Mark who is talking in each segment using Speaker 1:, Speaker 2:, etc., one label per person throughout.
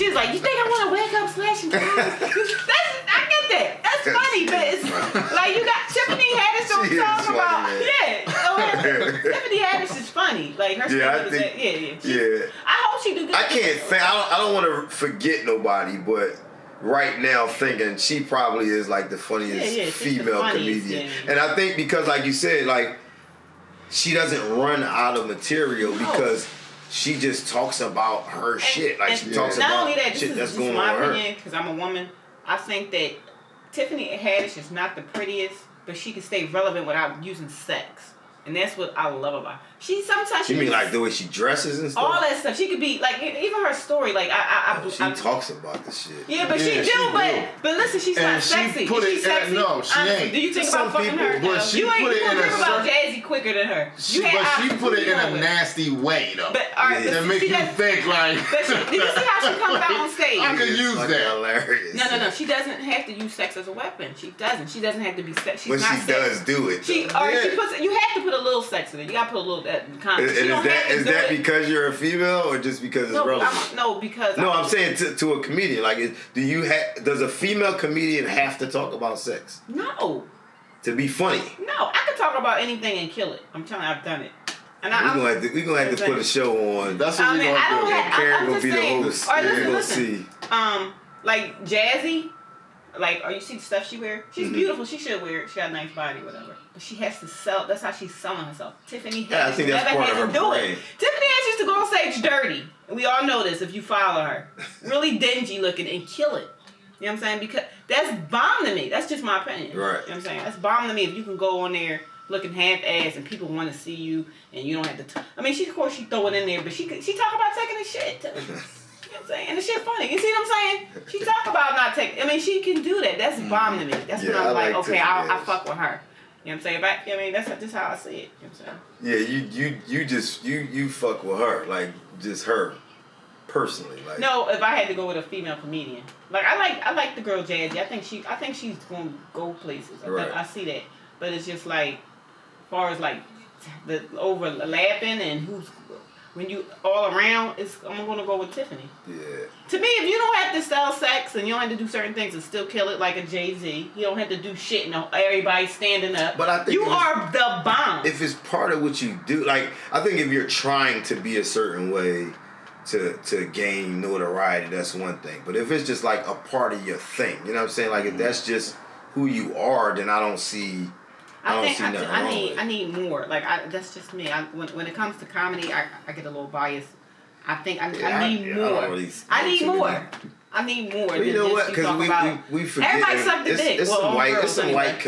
Speaker 1: She was like, you think I want to wake up slashing clothes? I get that. That's funny, but it's like you got Tiffany Haddish don't talk about. Man. Yeah. Tiffany Haddish is funny. Like her I hope she do good.
Speaker 2: I can't think. I don't want to forget nobody, but right now thinking she probably is like the funniest female comedian. Yeah. And I think because like you said, like she doesn't run out of material because she just talks about her shit. Like she talks about shit that's going on with her. Opinion, because I'm a woman, I think that Tiffany Haddish is not the prettiest, but she can stay relevant without using sex. And that's what I love about her. She mean like the way she dresses and stuff? All that stuff. She could be like even her story. Like she talks about the shit.
Speaker 1: Yeah, but she but listen, she's not sexy. Is she sexy?
Speaker 3: No, she ain't.
Speaker 1: Do you think about fucking her?
Speaker 3: But she put it in a
Speaker 1: about Jay-Z quicker than her.
Speaker 3: But she put it in a nasty way though. But that makes you think like.
Speaker 1: Did you see how she comes out on stage?
Speaker 3: I could use that.
Speaker 2: Hilarious.
Speaker 1: No. She doesn't have to use sex as a weapon. She doesn't. She doesn't have to be sex.
Speaker 2: But she does do it.
Speaker 1: She puts. You have to put a little sex in it. You got to put a little
Speaker 2: Is that because you're a female or just because it's relevant?
Speaker 1: Because
Speaker 2: I'm saying to a comedian. Like, does a female comedian have to talk about sex?
Speaker 1: No.
Speaker 2: To be funny?
Speaker 1: No, I can talk about anything and kill it. I'm telling you, I've done it. And
Speaker 2: we're gonna have to put a show on.
Speaker 3: That's what we're gonna do.
Speaker 2: Karen gonna be the host.
Speaker 1: Listen. Like Jazzy. Like, you see the stuff she wears? She's beautiful. She should wear it. She got a nice body, whatever. But she has to sell. That's how she's selling herself. Tiffany Haddish never had to do it. Tiffany Haddish used to go on stage dirty. And we all know this if you follow her. Really dingy looking and kill it. You know what I'm saying? Because that's bomb to me. That's just my opinion.
Speaker 2: Right.
Speaker 1: You know what I'm saying? That's bomb to me if you can go on there looking half-ass and people want to see you and you don't have to... I mean, of course she throw it in there, but she talk about taking a shit too. You know what I'm saying? And the shit funny. You see what I'm saying? She talk about not taking... I mean, she can do that. That's bomb to me. That's when I'm like, okay, I fuck with her. You know what I'm saying? That's just how I see it. You know what I'm
Speaker 2: saying? Yeah, you fuck with her. Like, just her. Personally. Like.
Speaker 1: No, if I had to go with a female comedian. Like, I like the girl Jazzy. I think she's going to go places. I see that. But it's just like, as far as like, the overlapping and who's... When you all around, I'm gonna go with Tiffany.
Speaker 2: Yeah.
Speaker 1: To me, if you don't have to sell sex and you don't have to do certain things and still kill it like a Jay-Z, you don't have to do shit and everybody standing up. But I think you are the bomb.
Speaker 2: If it's part of what you do, like I think if you're trying to be a certain way to gain notoriety, that's one thing. But if it's just like a part of your thing, you know what I'm saying? Like if that's just who you are, then I don't see. I
Speaker 1: need more. Like that's just me. When it comes to comedy, I get a little biased. I think I need more. I need more. I need more.
Speaker 2: Well, you know what? Because we forget.
Speaker 1: Everybody suck the dick.
Speaker 2: It's some white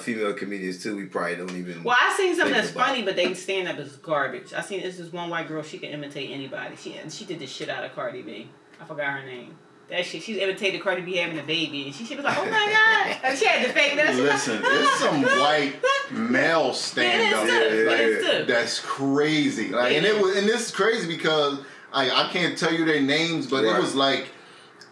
Speaker 2: female comedians too. We probably don't even.
Speaker 1: Well, I seen something that's funny, but they stand up as garbage. I seen this one white girl. She can imitate anybody. She did the shit out of Cardi B. I forgot her name. That shit, she's imitated Cardi B having a baby, and she was like, "Oh my god!" And she had to fake that.
Speaker 3: Listen, it's some white male stand up that's crazy. Like, and this is crazy because I can't tell you their names, but it was like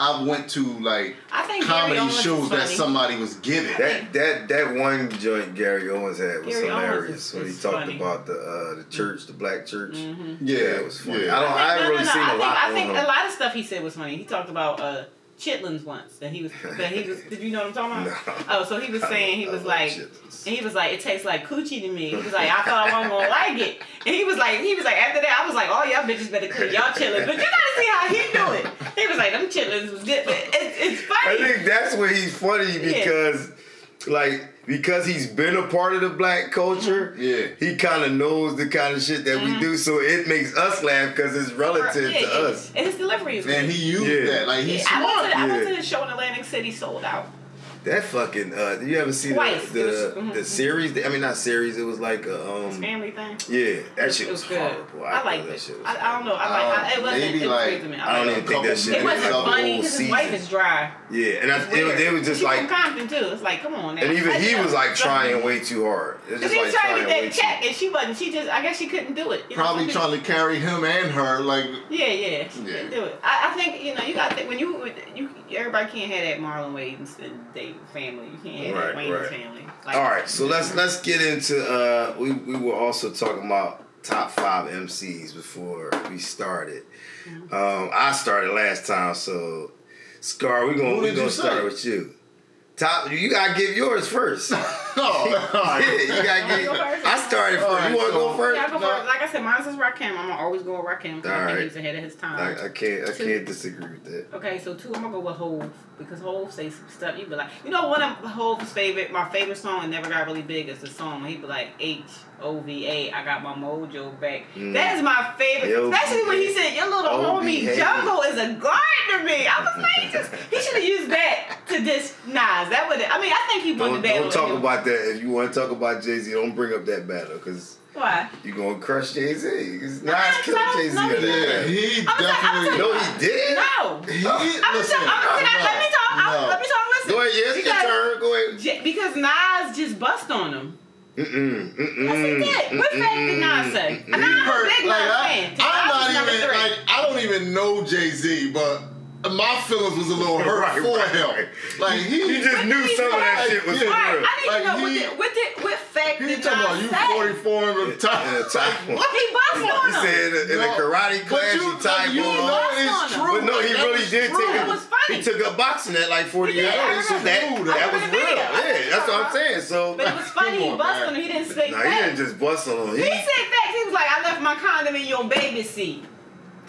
Speaker 3: I went to like comedy shows that somebody was giving.
Speaker 2: That one joint Gary Owens had was hilarious when he talked about the church, the black church.
Speaker 1: Mm-hmm.
Speaker 2: Yeah, it was funny. I haven't really seen a lot.
Speaker 1: I think a lot of stuff he said was funny. He talked about chitlins once, and he was. Did you know what I'm talking about? No. Oh, so he was saying it tastes like coochie to me. He was like, I thought I wasn't gonna like it, and he was like after that I was like, oh y'all bitches better clean y'all chitlins, but you gotta see how he do it. He was like, them chitlins was good, but it's funny.
Speaker 2: I think that's where he's funny because he's been a part of the black culture. Yeah, he kind of knows the kind of shit that we do, so it makes us laugh because it's relative to us.
Speaker 1: And his delivery is
Speaker 3: and he used that like he's smart.
Speaker 1: I went to the show in Atlantic City, sold out.
Speaker 2: That fucking did you ever see the series? I mean, not series. It was like a
Speaker 1: family thing.
Speaker 2: Yeah, that shit was horrible.
Speaker 1: I liked that shit. I don't know. It wasn't.
Speaker 2: Maybe like I don't even think that shit.
Speaker 1: It wasn't funny because his wife is dry.
Speaker 2: Yeah, and it was just like
Speaker 1: Compton too. It's like, come on.
Speaker 2: And even he was like trying way too hard.
Speaker 1: He was trying to get that check, and she wasn't. She just, I guess she couldn't do it.
Speaker 3: Probably trying to carry him and her like.
Speaker 1: Yeah. She couldn't do it. I think you got to think when you everybody can't have that Marlon Wayans and David family. You can't have that Wayans family. Like,
Speaker 2: all right, so let's get into. We were also talking about top 5 MCs before we started. I started last time, so Scar, we gonna start with you. Top, you gotta give yours first.
Speaker 3: Yeah,
Speaker 2: you gotta give. I started first. You wanna go first?
Speaker 1: Yeah, I go first. Like I said, mine is Rakim. I'm gonna always go with Rakim because I think he's ahead of his time.
Speaker 2: I can't disagree with that.
Speaker 1: Okay, so 2, I'm gonna go with Hov because Hov say some stuff. He be like, one of Hov's my favorite song and never got really big is the song when he be like HOVA, I got my mojo back. That is my favorite, especially when he said your little homie Jungle is a guard to me. I was like, he should have used that to diss Nas. That would, I think he won the battle.
Speaker 2: Don't talk about that. If you want to talk about Jay-Z, don't bring up that battle because.
Speaker 1: Why?
Speaker 2: You gonna crush Jay-Z? Because Nas killed Jay-Z.
Speaker 3: No, he definitely.
Speaker 2: No, he didn't.
Speaker 1: No.
Speaker 3: Listen.
Speaker 1: Let me talk. Listen.
Speaker 2: Go ahead. Yes, your turn. Go ahead.
Speaker 1: Because Nas just bust on him. Yes, he did. What fact did Nas say? I'm a big Nas fan.
Speaker 3: I don't even know Jay-Z, but my feelings was a little hurt for him. Like
Speaker 2: he just knew some of that shit was real.
Speaker 1: I need to know what fact did Nas say?
Speaker 3: He talking about you 44 in the top.
Speaker 1: He bust on him.
Speaker 2: He said in a karate class he typed on.
Speaker 3: It's true.
Speaker 2: But no, he really did take it.
Speaker 1: It was funny.
Speaker 2: He took up boxing at like 40 years old. So that was real. Yeah, that's what I'm saying. So,
Speaker 1: but it was funny. He busted on him. He didn't say facts.
Speaker 2: He didn't just bust on him.
Speaker 1: He said facts. He was like, I left my condom in your baby seat.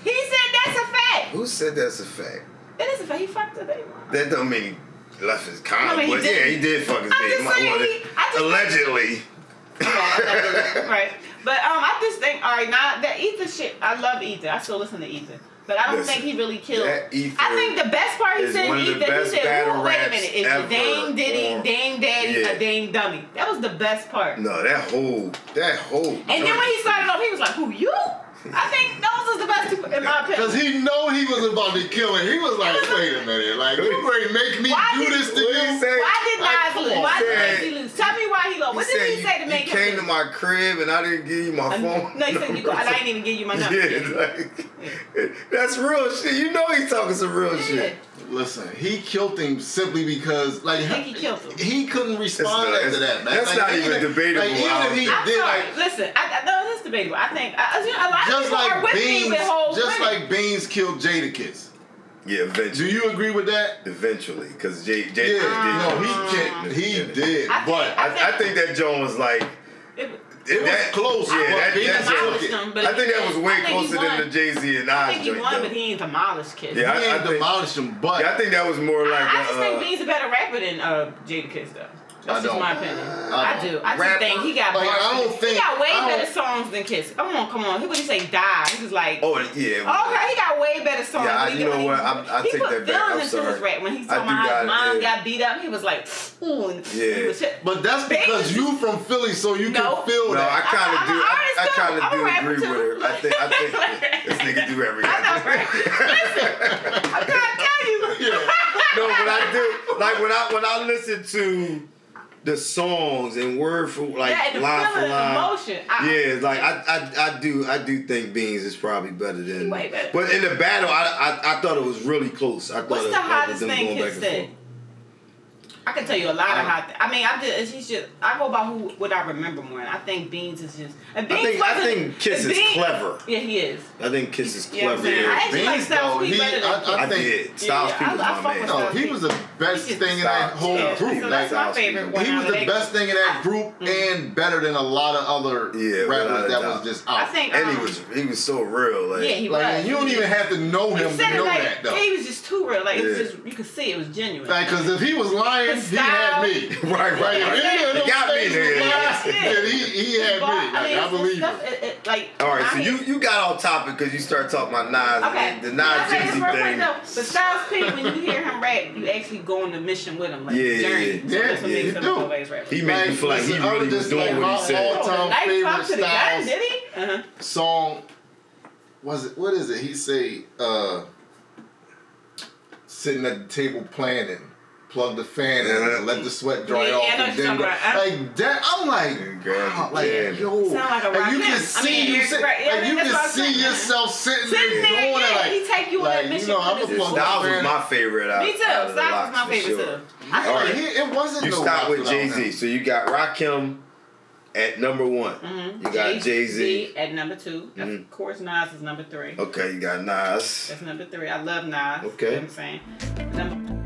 Speaker 1: He said that's a fact.
Speaker 2: Who said that's a fact?
Speaker 1: It is a fact. He fucked her baby.
Speaker 2: That don't mean he left his condom. But yeah, he did fuck his baby. Allegedly.
Speaker 1: Right. But I just think, all right, now that Ether shit, I love Ether. I still listen to Ether. But I don't think he really killed. I think the best part he said in Ether, he said, wait a minute, is the Dame Diddy, Dame Daddy, a Dame Dummy? That was the best part.
Speaker 2: No, that whole.
Speaker 1: And then when he started off, he was like, who, you? I think those was the best people, in my opinion.
Speaker 3: Because he know he was about to kill him. He was like, wait a minute. Like, you ready to make me do this to you?
Speaker 1: Why did Nas lose? Why did Jay-Z lose? Tell me why he lost. What did he say to make him
Speaker 2: lose? He came to my crib and I didn't give you my phone.
Speaker 1: No, he said I didn't even give you my number.
Speaker 2: That's real shit. You know he's talking some real shit.
Speaker 3: Listen, he killed him simply because, like,
Speaker 1: I think he killed him.
Speaker 3: He couldn't respond to that, man.
Speaker 2: That's not even debatable.
Speaker 3: Like, even if he did,
Speaker 1: listen, no, it's debatable. I think a lot of people are with me with whole
Speaker 3: like Beans killed Jadakiss.
Speaker 2: Yeah, eventually.
Speaker 3: Do you agree with that?
Speaker 2: Eventually, because Jay
Speaker 3: he did. But
Speaker 2: I think that Joan was like.
Speaker 3: It was close.
Speaker 2: Yeah,
Speaker 1: I
Speaker 2: think that was way closer than the Jay-Z and Nas.
Speaker 1: I think he won, but he ain't demolished Kiss.
Speaker 2: Yeah,
Speaker 3: he ain't demolished him, but
Speaker 2: I think that was more like.
Speaker 1: I just think Bean's a better rapper than Jadakiss, though. That's just my opinion. I do. I just think he got he got way better songs than Kiss. Come on. He wouldn't say die. He was like,
Speaker 2: oh yeah.
Speaker 1: Okay, he got way better songs.
Speaker 2: Yeah, you know what? I take that back. I'm sorry.
Speaker 1: His rap. When he's talking about how his mom got beat up, he was like, ooh.
Speaker 2: Yeah.
Speaker 3: But that's because you from Philly, so you can feel that.
Speaker 2: No, I kind of do agree with her. I think this nigga do everything.
Speaker 1: Listen, I'm trying to tell you.
Speaker 2: Yeah. No, but I do. Like when I listen to the songs and word for like line for line,
Speaker 1: emotion.
Speaker 2: I do think Beans is probably better than.
Speaker 1: Way better.
Speaker 2: But in the battle, I thought it was really close.
Speaker 1: What's the hottest thing Kid said? I can tell you a lot of hot things. I mean, I go by what I remember more. And I think Beans is just.
Speaker 2: I think Kiss is clever.
Speaker 1: Yeah, he is.
Speaker 2: I think Kiss is clever.
Speaker 1: I actually like Styles P better than Kiss.
Speaker 2: I did. Styles P was my man.
Speaker 3: No, he was the best thing in that whole group.
Speaker 1: So that's my favorite one.
Speaker 3: He was the best thing in that group and better than a lot of other rappers that was just out.
Speaker 2: And he was so real. Like,
Speaker 1: yeah, he was.
Speaker 3: You don't even have to know him to know that, though.
Speaker 1: He was just too real. Like, it was just, you could see it was genuine.
Speaker 3: Like, because if he was lying, he had me.
Speaker 2: Right. He got me there.
Speaker 3: He had me. I believe it.
Speaker 2: All right, so you got off topic because you started talking about Nas and the Nas Jay-Z thing.
Speaker 1: But Styles P, when you hear him rap, you actually go on the mission with him, like the journey. So that's what makes him always rap.
Speaker 2: He made me feel like he really was doing what he said.
Speaker 3: All-time favorite Styles song was it? What is it? He say, sitting at the table planning. Plug the fan in and let the sweat dry off. And then like that, I'm like, wow, like yo, like you can see yourself sitting there doing it. Like,
Speaker 1: he take you on that mission.
Speaker 2: Styles was my favorite.
Speaker 1: Me too. Styles was my favorite too.
Speaker 3: It wasn't.
Speaker 2: You start with Jay-Z, so you got Rakim, at number 1.
Speaker 1: Mm-hmm.
Speaker 2: You got Jay-Z
Speaker 1: at number 2.
Speaker 2: Mm-hmm.
Speaker 1: Of course, Nas is number 3.
Speaker 2: Okay, you got Nas.
Speaker 1: That's number 3. I love Nas.
Speaker 2: Okay.
Speaker 1: You know what I'm saying?